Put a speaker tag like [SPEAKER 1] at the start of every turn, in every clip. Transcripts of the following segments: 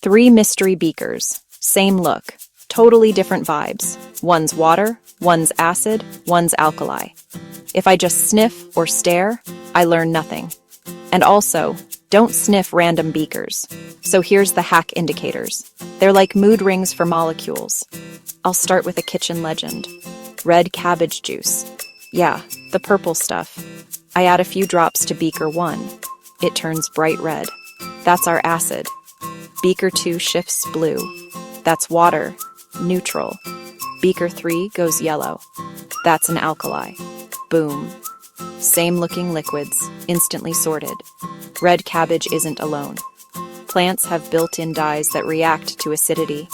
[SPEAKER 1] Three mystery beakers. Same look. Totally different vibes. One's water, one's acid, one's alkali. If I just sniff or stare, I learn nothing. And also, don't sniff random beakers. So here's the hack indicators. They're like mood rings for molecules. I'll start with a kitchen legend. Red cabbage juice. Yeah, the purple stuff. I add a few drops to beaker 1. It turns bright red. That's our acid. Beaker 2 shifts blue. That's water, neutral. Beaker 3 goes yellow. That's an alkali. Boom. Same looking liquids, instantly sorted. Red cabbage isn't alone. Plants have built-in dyes that react to acidity.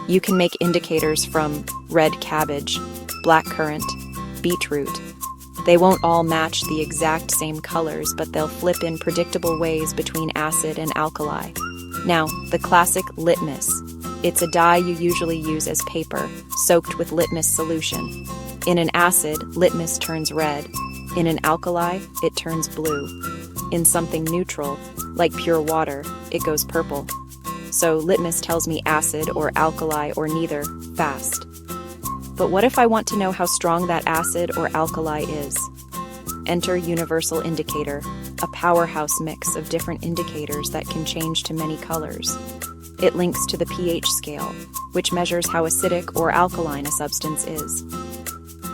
[SPEAKER 1] You can make indicators from red cabbage, blackcurrant, beetroot. They won't all match the exact same colors, but they'll flip in predictable ways between acid and alkali. Now, the classic litmus. It's a dye you usually use as paper, soaked with litmus solution. In an acid, litmus turns red. In an alkali, it turns blue. In something neutral, like pure water, it goes purple. So litmus tells me acid or alkali or neither, fast. But what if I want to know how strong that acid or alkali is? Enter universal indicator, a powerhouse mix of different indicators that can change to many colors. It links to the pH scale, which measures how acidic or alkaline a substance is.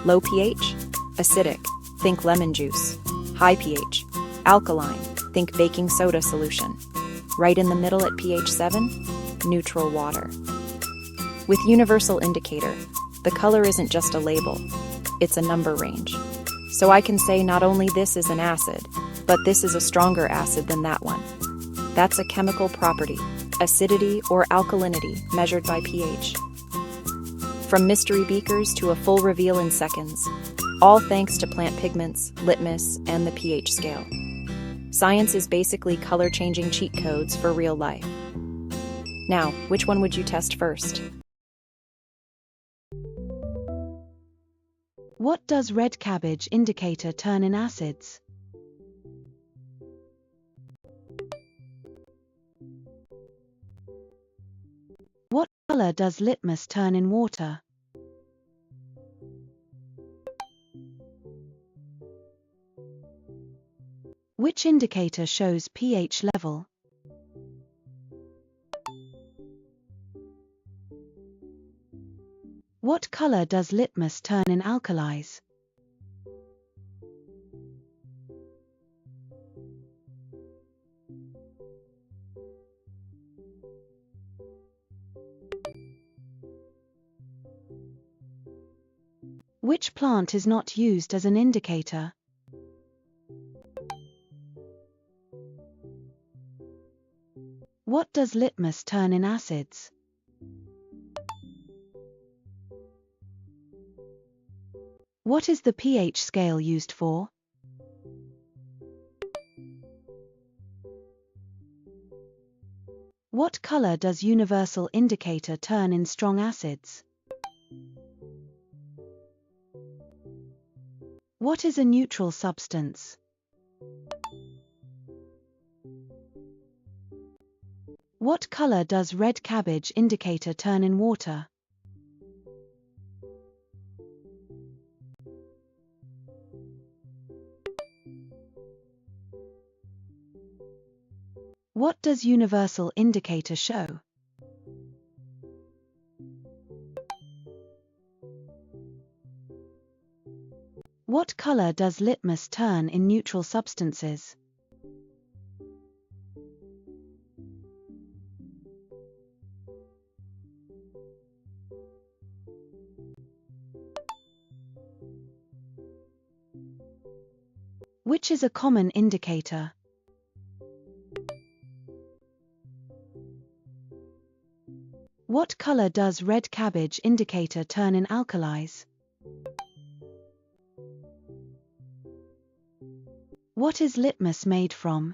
[SPEAKER 1] Low pH? Acidic. Think lemon juice. High pH? Alkaline. Think baking soda solution. Right in the middle at pH 7? Neutral water. With universal indicator, the color isn't just a label, it's a number range. So I can say not only this is an acid, but this is a stronger acid than that one. That's a chemical property, acidity or alkalinity measured by pH. From mystery beakers to a full reveal in seconds, all thanks to plant pigments, litmus, and the pH scale. Science is basically color-changing cheat codes for real life. Now, which one would you test first?
[SPEAKER 2] What does red cabbage indicator turn in acids? What color does litmus turn in water? Which indicator shows pH level? What color does litmus turn in alkalis? Which plant is not used as an indicator? What does litmus turn in acids? What is the pH scale used for? What color does universal indicator turn in strong acids? What is a neutral substance? What color does red cabbage indicator turn in water? What does universal indicator show? What color does litmus turn in neutral substances? Which is a common indicator? What color does red cabbage indicator turn in alkalis? What is litmus made from?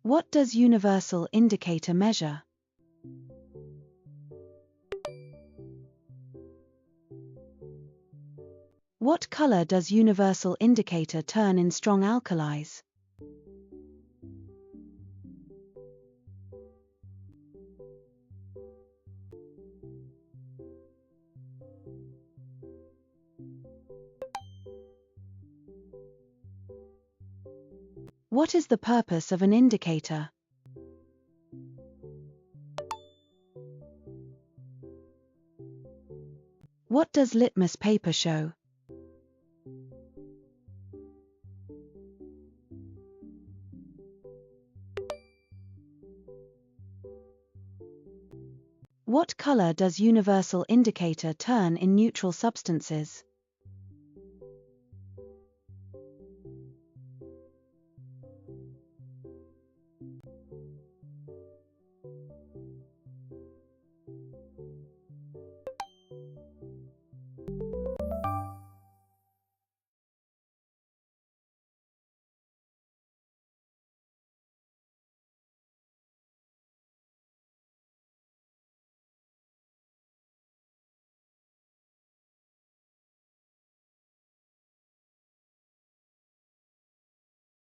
[SPEAKER 2] What does universal indicator measure? What color does universal indicator turn in strong alkalis? What is the purpose of an indicator? What does litmus paper show? What color does universal indicator turn in neutral substances?